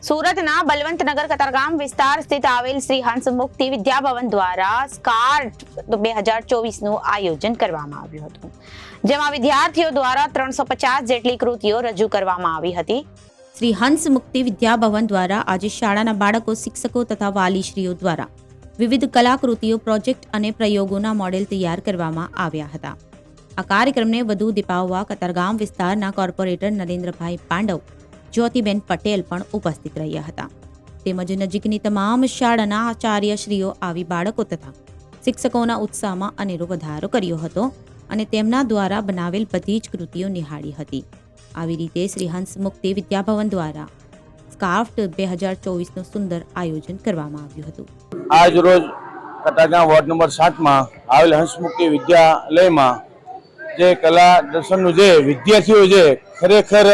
સુરતના બલવંતનગર કતારગામ વિસ્તાર સ્થિત આવેલ શ્રી હંસ મુક્તિ વિદ્યાભવન દ્વારા સ્કાર્ટ 2024નું આયોજન કરવામાં આવ્યું હતું, જેમાં વિદ્યાર્થીઓ દ્વારા 350 જેટલી કૃતિઓ રજૂ કરવામાં આવી હતી। શ્રી હંસ મુક્તિ વિદ્યાભવન દ્વારા આજે શાળાના બાળકો, શિક્ષકો તથા વાલીશ્રીઓ દ્વારા વિવિધ કલાકૃતિઓ, પ્રોજેક્ટ અને પ્રયોગોના મોડેલ તૈયાર કરવામાં આવ્યા હતા। આ કાર્યક્રમને વધુ દીપાવવા કતારગામ વિસ્તારના કોર્પોરેટર નરેન્દ્રભાઈ પાંડવ, જ્યોતિબેન પટેલ પણ ઉપસ્થિત રહ્યા હતા। તેમજ નજીકની તમામ શાળાના આચાર્યશ્રીઓ આવી બાળકો તથા શિક્ષકોના ઉત્સાહમાં અનેરો વધારો કર્યો હતો અને તેમના દ્વારા બનાવેલ બધી જ કૃતિઓ નિહાળી હતી। આવી રીતે શ્રી હંસ મુક્તિ વિદ્યાભવન દ્વારા સ્કાર્ફ 2024નું સુંદર આયોજન કરવામાં આવ્યું હતું। આજ રોજ કતારગામ વોર્ડ નંબર 7 માં આવેલ હંસ મુક્તિ વિદ્યાલયમાં જે કલા દર્શનનું જે વિદ્યાર્થીઓ જે ખરેખર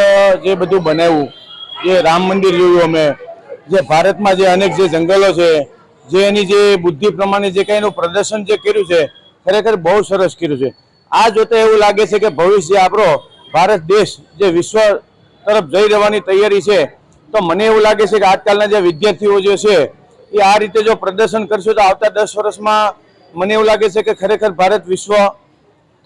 જે બધું બનાવ્યું, જે રામ મંદિર જોયું, અમે જે ભારતમાં જે અનેક જે જંગલો છે, જે એની જે બુદ્ધિ પ્રમાણે જે કંઈ એનું પ્રદર્શન જે કર્યું છે, ખરેખર બહુ સરસ કર્યું છે। આ જોતા એવું લાગે છે કે ભવિષ્ય આપણો ભારત દેશ જે વિશ્વ તરફ જઈ રહેવાની તૈયારી છે, તો મને એવું લાગે છે કે આજકાલના જે વિદ્યાર્થીઓ જે છે એ આ રીતે જો પ્રદર્શન કરશે તો આવતા 10 વર્ષમાં મને એવું લાગે છે કે ખરેખર ભારત વિશ્વ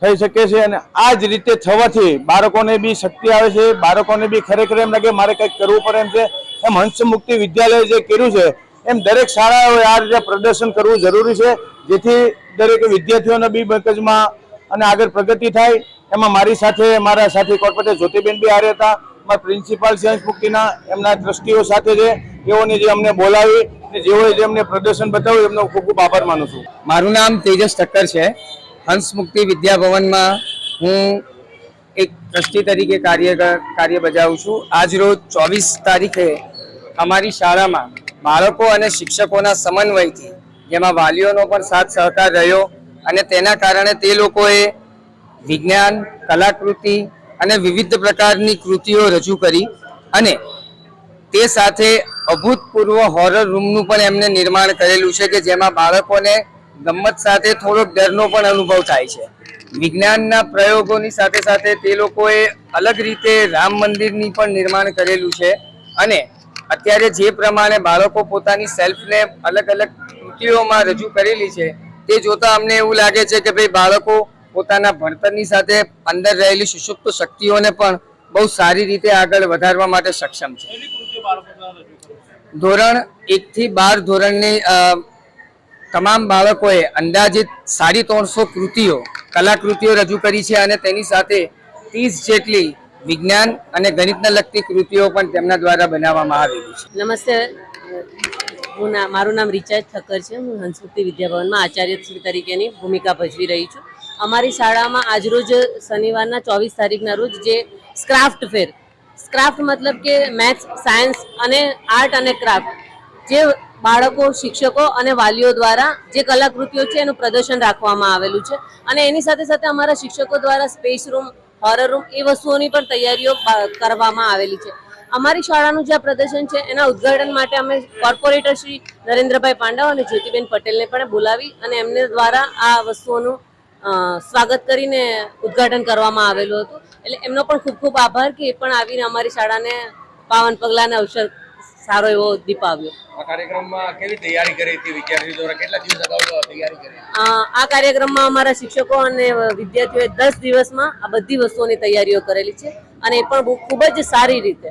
થઈ શકે છે। અને આ જ રીતે થવાથી બાળકોને બી શક્તિ આવે છે, બાળકોને બી ખરેખર એમ લાગે મારે કંઈક કરવું પડે એમ છે। એમ હંસ મુક્તિ વિદ્યાલય જે કર્યું છે એમ દરેક શાળાઓએ આ રીતે પ્રદર્શન કરવું જરૂરી છે, જેથી દરેક વિદ્યાર્થીઓને બી મગજમાં અને આગળ પ્રગતિ થાય। એમાં મારી સાથે મારા સાથી કોર્પોરેટર જ્યોતિબેન બી હારે હતા, મારા પ્રિન્સિપાલ છે હંસ મુક્તિના, એમના ટ્રસ્ટીઓ સાથે છે, તેઓને જે અમને બોલાવી અને જેઓએ જે અમને પ્રદર્શન બતાવ્યું એમનો ખૂબ ખૂબ આભાર માનું છું। મારું નામ તેજસ ઠક્કર છે। હંસ મુક્તિ વિદ્યાભવનમાં હું એક ટ્રસ્ટી તરીકે કાર્ય બજાવું છું। આજ રોજ 24 તારીખે અમારી શાળામાં બાળકો અને શિક્ષકોના સમન્વયથી, જેમાં વાલીઓનો પણ સાથ સહકાર રહ્યો અને તેના કારણે તે લોકોએ વિજ્ઞાન, કલાકૃતિ અને વિવિધ પ્રકારની કૃતિઓ રજૂ કરી અને તે સાથે અભૂતપૂર્વ હોરર રૂમનું પણ એમને નિર્માણ કરેલું છે કે જેમાં બાળકોને ગમ્મત સાથે થોડોક ડરનો પણ અનુભવ થાય છે। વિજ્ઞાનના પ્રયોગોની સાથે સાથે તે લોકોએ અલગ રીતે રામ મંદિરની પણ નિર્માણ કરેલું છે અને અત્યારે જે પ્રમાણે બાળકો પોતાની સેલ્ફને અલગ અલગ કૃતિઓમાં રજૂ કરેલી છે તે જોતા અમને એવું લાગે છે કે ભાઈ બાળકો પોતાના ભણતરની સાથે અંદર રહેલી સુષુપ્ત શક્તિઓને પણ બહુ સારી રીતે આગળ વધારવા માટે સક્ષમ છે। ધોરણ 1 થી 12 ધોરણની તમામ બાળકોએ અંદાજિત 350 કૃતિઓ, કલાકૃતિઓ રજૂ કરી છે અને તેની સાથે 30 જેટલી વિજ્ઞાન અને ગણિતને લગતી કૃતિઓ પણ તેમના દ્વારા બનાવવામાં આવેલી છે। નમસ્તે, મારું નામ રિચા ઠક્કર છે। હું હંસ મુક્તિ વિદ્યાભવનમાં આચાર્યશ્રી તરીકેની ભૂમિકા ભજવી રહી છું। અમારી શાળામાં આજરોજ શનિવારના 24 તારીખના રોજ જે સ્ક્રાફ્ટ ફેર, સ્ક્રાફ્ટ મતલબ કે મેથ્સ, સાયન્સ અને આર્ટ અને ક્રાફ્ટ, જે બાળકો, શિક્ષકો અને વાલીઓ દ્વારા જે કલાકૃતિઓ છે એનું પ્રદર્શન રાખવામાં આવેલું છે અને એની સાથે સાથે અમારા શિક્ષકો દ્વારા સ્પેસ રૂમ, હોરર રૂમ એ વસ્તુઓની પણ તૈયારીઓ કરવામાં આવેલી છે। અમારી શાળાનું જે પ્રદર્શન છે એના ઉદ્ઘાટન માટે અમે કોર્પોરેટર શ્રી નરેન્દ્રભાઈ પાંડવ અને જ્યોતિબેન પટેલને પણ બોલાવી અને એમને દ્વારા આ વસ્તુઓનું સ્વાગત કરીને ઉદ્ઘાટન કરવામાં આવેલું હતું। એટલે એમનો પણ ખૂબ ખૂબ આભાર કે એ પણ આવીને અમારી શાળાને પાવન પગલાને અવસર સારો એવો દીપાવ્યો। આ કાર્યક્રમમાં કેવી તૈયારી કરી હતી વિદ્યાર્થીઓ દ્વારા? કેટલા દિવસ અગાઉ તૈયારી કરી? આ કાર્યક્રમમાં અમારા શિક્ષકો અને વિદ્યાર્થીઓએ 10 દિવસમાં આ બધી વસ્તુઓની તૈયારીઓ કરેલી છે અને એ પણ ખૂબ જ સારી રીતે